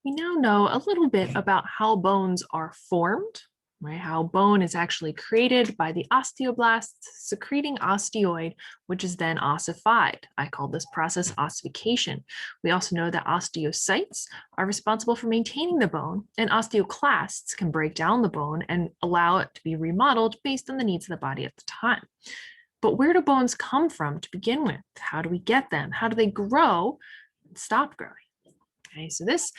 we now know a little bit about how bones are formed, right? How bone is actually created by the osteoblasts secreting osteoid, which is then ossified. I call this process ossification. We also know that osteocytes are responsible for maintaining the bone, and osteoclasts can break down the bone and allow it to be remodeled based on the needs of the body at the time. But where do bones come from to begin with? How do we get them? How do they grow and stop growing? Okay, so this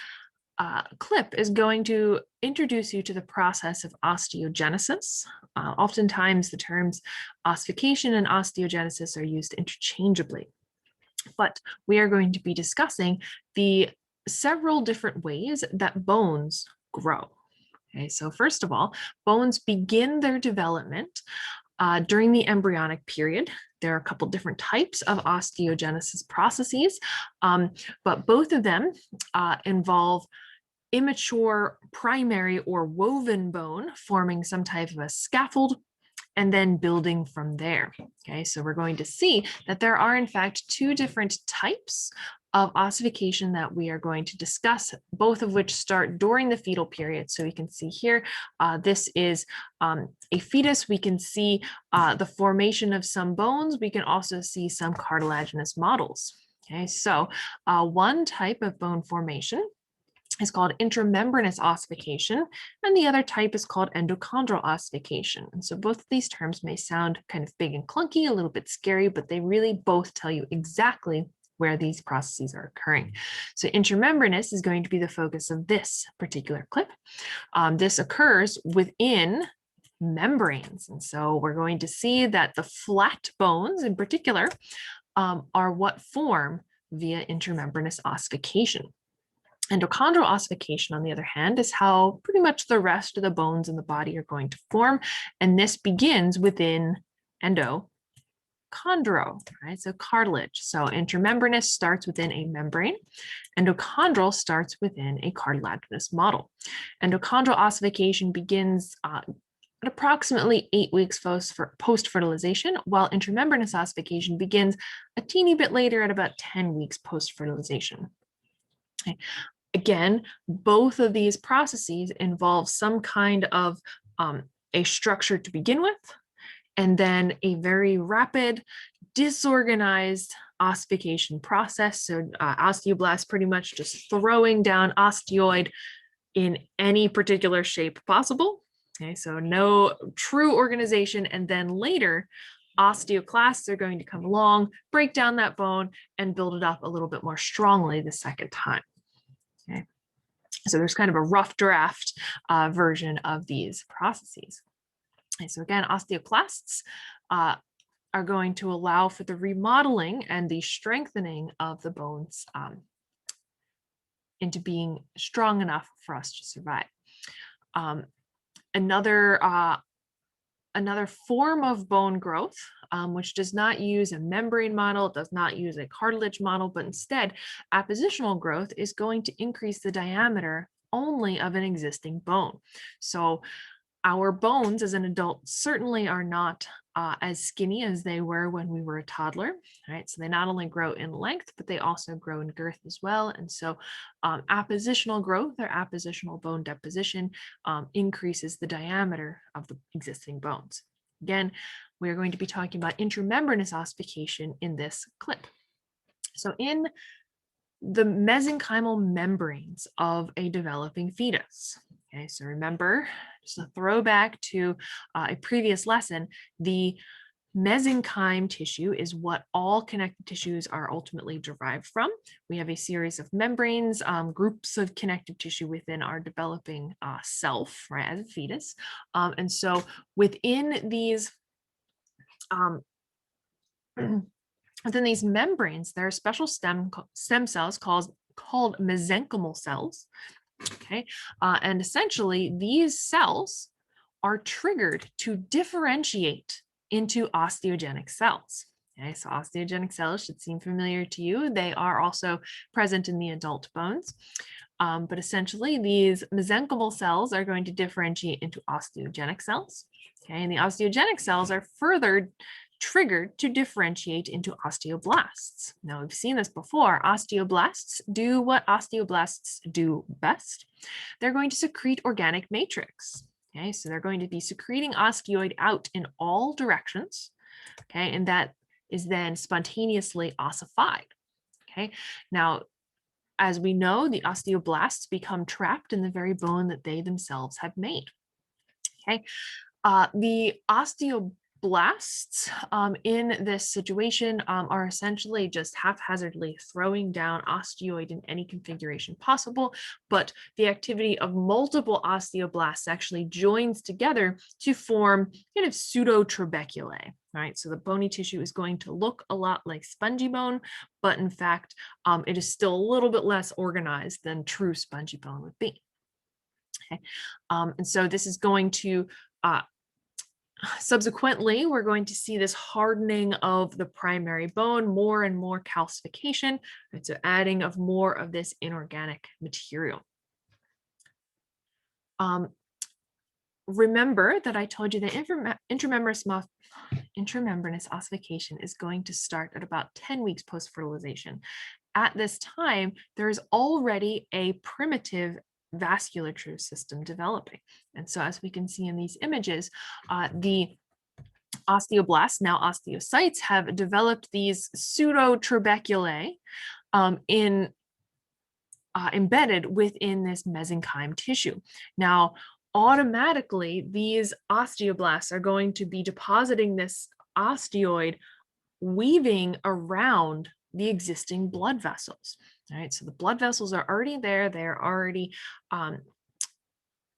clip is going to introduce you to the process of osteogenesis. Oftentimes the terms ossification and osteogenesis are used interchangeably, but we are going to be discussing the several different ways that bones grow. Okay, so first of all, bones begin their development during the embryonic period. There are a couple different types of osteogenesis processes, but both of them involve immature primary or woven bone forming some type of a scaffold and then building from there. Okay, so we're going to see that there are in fact two different types of ossification that we are going to discuss, both of which start during the fetal period. So we can see here, this is a fetus. We can see the formation of some bones. We can also see some cartilaginous models. Okay, so one type of bone formation is called intramembranous ossification, and the other type is called endochondral ossification. And so both of these terms may sound kind of big and clunky, a little bit scary, but they really both tell you exactly where these processes are occurring. So intramembranous is going to be the focus of this particular clip. This occurs within membranes. And so we're going to see that the flat bones in particular are what form via intramembranous ossification. Endochondral ossification, on the other hand, is how pretty much the rest of the bones in the body are going to form. And this begins within endochondro, right? So cartilage. So intramembranous starts within a membrane. Endochondral starts within a cartilaginous model. Endochondral ossification begins at approximately 8 weeks post-fertilization, while intramembranous ossification begins a teeny bit later at about 10 weeks post-fertilization. Okay. Again, both of these processes involve some kind of a structure to begin with, and then a very rapid, disorganized ossification process. So osteoblasts pretty much just throwing down osteoid in any particular shape possible. Okay, so no true organization, and then later, osteoclasts are going to come along, break down that bone, and build it up a little bit more strongly the second time. Okay. So there's kind of a rough draft version of these processes. And so again, osteoclasts are going to allow for the remodeling and the strengthening of the bones into being strong enough for us to survive. Another form of bone growth, which does not use a membrane model, does not use a cartilage model, but instead appositional growth is going to increase the diameter only of an existing bone. So our bones as an adult certainly are not as skinny as they were when we were a toddler, right? So they not only grow in length, but they also grow in girth as well. And so appositional growth or appositional bone deposition increases the diameter of the existing bones. Again, we are going to be talking about intramembranous ossification in this clip. So in the mesenchymal membranes of a developing fetus. Okay, so remember, just a throwback to a previous lesson, the mesenchyme tissue is what all connective tissues are ultimately derived from. We have a series of membranes, groups of connective tissue within our developing self, right, as a fetus. And so within these membranes, there are special stem cells called mesenchymal cells. Okay, and essentially these cells are triggered to differentiate into osteogenic cells. Okay, so osteogenic cells should seem familiar to you. They are also present in the adult bones. But essentially these mesenchymal cells are going to differentiate into osteogenic cells. Okay, and the osteogenic cells are further triggered to differentiate into osteoblasts. Now, we've seen this before. Osteoblasts do what osteoblasts do best. They're going to secrete organic matrix. Okay, so they're going to be secreting osteoid out in all directions. Okay, and that is then spontaneously ossified. Okay, now, as we know, the osteoblasts become trapped in the very bone that they themselves have made. Okay, the osteoblasts in this situation are essentially just haphazardly throwing down osteoid in any configuration possible, but the activity of multiple osteoblasts actually joins together to form kind of pseudo-trabeculae. Right, so the bony tissue is going to look a lot like spongy bone, but in fact, it is still a little bit less organized than true spongy bone would be. Okay, and so this is going to subsequently, we're going to see this hardening of the primary bone, more and more calcification, right? So adding of more of this inorganic material. Remember that I told you that intramembranous ossification is going to start at about 10 weeks post-fertilization. At this time, there is already a primitive vasculature system developing. And so as we can see in these images, the osteoblasts, now osteocytes, have developed these pseudo-trabeculae embedded within this mesenchyme tissue. Now, automatically, these osteoblasts are going to be depositing this osteoid, weaving around the existing blood vessels. All right, so the blood vessels are already there. They're already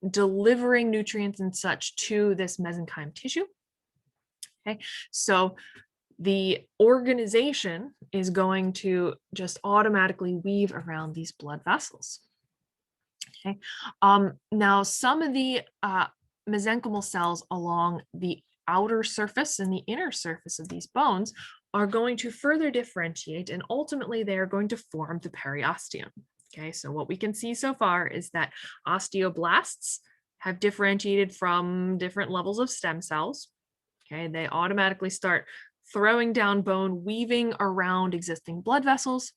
delivering nutrients and such to this mesenchyme tissue. Okay, so the organization is going to just automatically weave around these blood vessels. Okay, now some of the mesenchymal cells along the outer surface and the inner surface of these bones are going to further differentiate, and ultimately they are going to form the periosteum. Okay, so what we can see so far is that osteoblasts have differentiated from different levels of stem cells. Okay, they automatically start throwing down bone, weaving around existing blood vessels,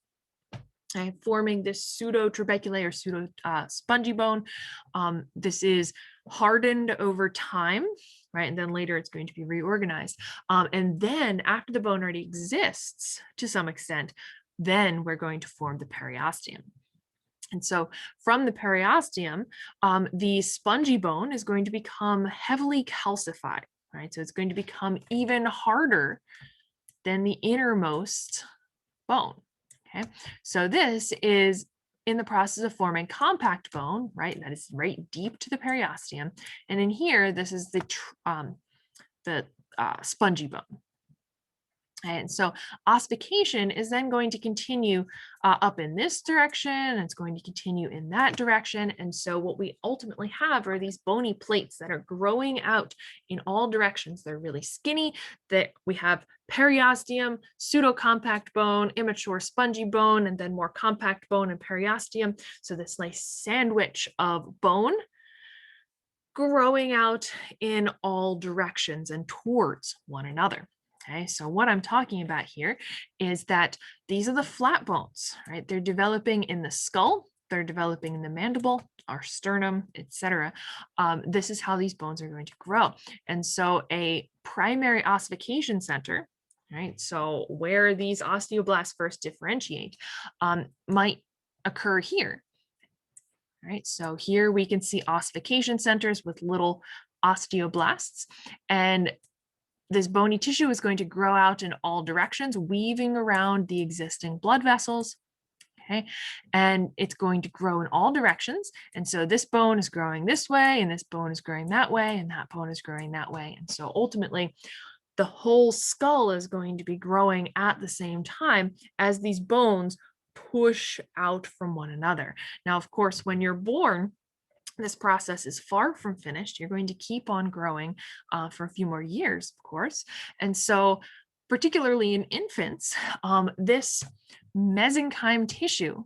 okay, forming this pseudo-trabeculae or pseudo-spongy bone. This is hardened over time, right? And then later it's going to be reorganized. And then after the bone already exists to some extent, then we're going to form the periosteum. And so from the periosteum, the spongy bone is going to become heavily calcified, right? So it's going to become even harder than the innermost bone, okay? So this is in the process of forming compact bone, right? That is right deep to the periosteum. And in here, this is the spongy bone. And so ossification is then going to continue up in this direction, and it's going to continue in that direction. And so what we ultimately have are these bony plates that are growing out in all directions. They're really skinny. That we have periosteum, pseudo-compact bone, immature spongy bone, and then more compact bone and periosteum. So this nice sandwich of bone growing out in all directions and towards one another. Okay, so what I'm talking about here is that these are the flat bones, right? They're developing in the skull, they're developing in the mandible, our sternum, etc. This is how these bones are going to grow. And so a primary ossification center, right? So where these osteoblasts first differentiate, might occur here. Right, so here we can see ossification centers with little osteoblasts, and this bony tissue is going to grow out in all directions, weaving around the existing blood vessels. Okay, and it's going to grow in all directions. And so this bone is growing this way, and this bone is growing that way, and that bone is growing that way. And so ultimately, the whole skull is going to be growing at the same time as these bones push out from one another. Now, of course, when you're born, this process is far from finished. You're going to keep on growing for a few more years, of course. And so particularly in infants, this mesenchyme tissue,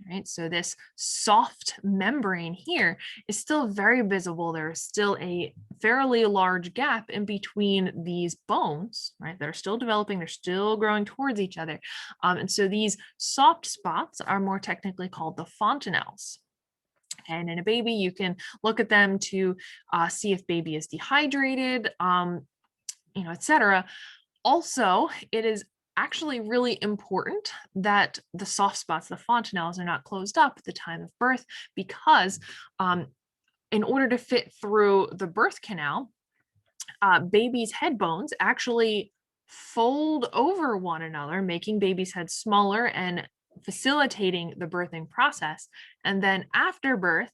Right, so this soft membrane here is still very visible. There's still a fairly large gap in between these bones, right? They're still developing, they're still growing towards each other. And so these soft spots are more technically called the fontanelles. And in a baby, you can look at them to see if baby is dehydrated, etc. Also, it is actually really important that the soft spots, the fontanelles, are not closed up at the time of birth because in order to fit through the birth canal, baby's head bones actually fold over one another, making baby's head smaller and facilitating the birthing process. And then after birth,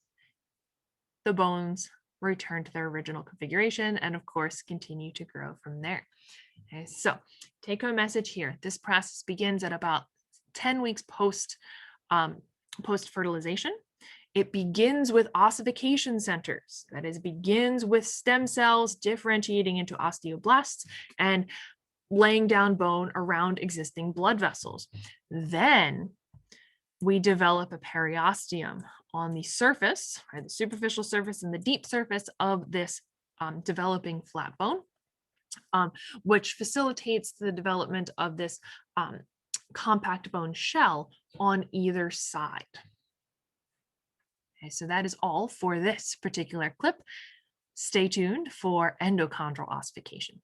the bones return to their original configuration and, of course, continue to grow from there. Okay, so take home message here. This process begins at about 10 weeks post fertilization. It begins with ossification centers. That is, begins with stem cells differentiating into osteoblasts and laying down bone around existing blood vessels. Then we develop a periosteum on the surface, right, the superficial surface and the deep surface of this developing flat bone. Which facilitates the development of this compact bone shell on either side. Okay, so that is all for this particular clip. Stay tuned for endochondral ossification.